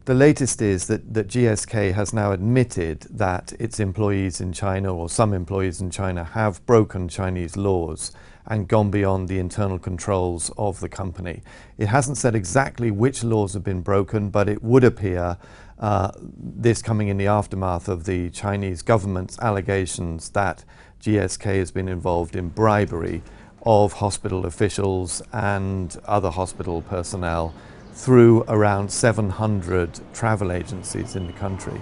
The latest is that GSK has now admitted that its employees in China, or some employees in China, have broken Chinese laws and gone beyond the internal controls of the company. It hasn't said exactly which laws have been broken, but it would appear, this coming in the aftermath of the Chinese government's allegations that GSK has been involved in bribery of hospital officials and other hospital personnel through around 700 travel agencies in the country.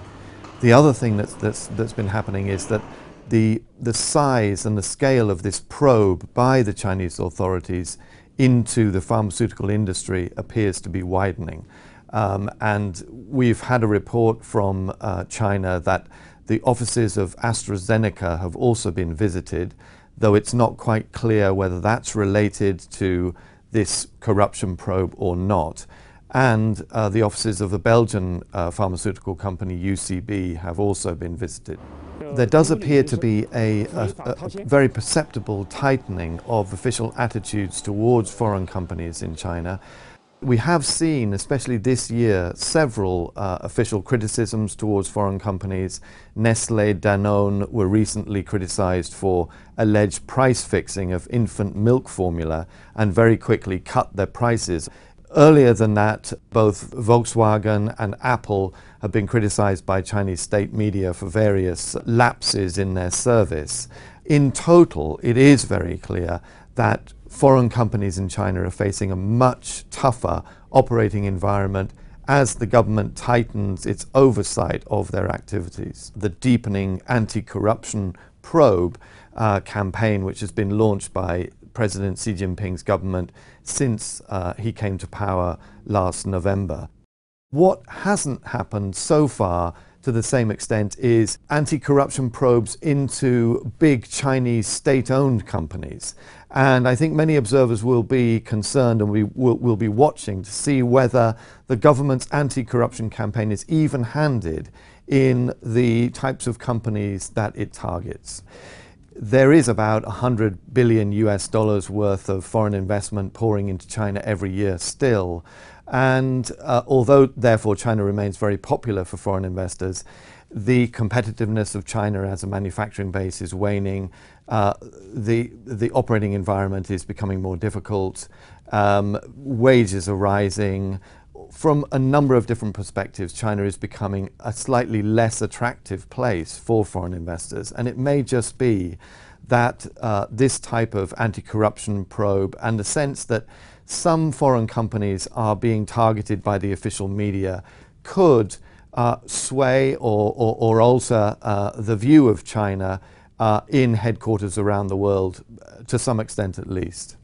The other thing that's been happening is that the size and the scale of this probe by the Chinese authorities into the pharmaceutical industry appears to be widening. And we've had a report from China that the offices of AstraZeneca have also been visited, though it's not quite clear whether that's related to this corruption probe or not. And the offices of the Belgian pharmaceutical company UCB have also been visited. There does appear to be a very perceptible tightening of official attitudes towards foreign companies in China. We have seen, especially this year, several official criticisms towards foreign companies. Nestlé, Danone were recently criticized for alleged price fixing of infant milk formula and very quickly cut their prices. Earlier than that, both Volkswagen and Apple have been criticized by Chinese state media for various lapses in their service. In total, it is very clear that foreign companies in China are facing a much tougher operating environment as the government tightens its oversight of their activities. The deepening anti-corruption probe campaign, which has been launched by President Xi Jinping's government since he came to power last November. What hasn't happened so far to the same extent is anti-corruption probes into big Chinese state-owned companies. And I think many observers will be concerned, and we will be watching to see whether the government's anti-corruption campaign is even-handed in the types of companies that it targets. There is about $100 billion worth of foreign investment pouring into China every year still. And although, therefore, China remains very popular for foreign investors, the competitiveness of China as a manufacturing base is waning. The operating environment is becoming more difficult. Wages are rising. From a number of different perspectives, China is becoming a slightly less attractive place for foreign investors. And it may just be that this type of anti-corruption probe and the sense that some foreign companies are being targeted by the official media could sway or alter the view of China in headquarters around the world, to some extent at least.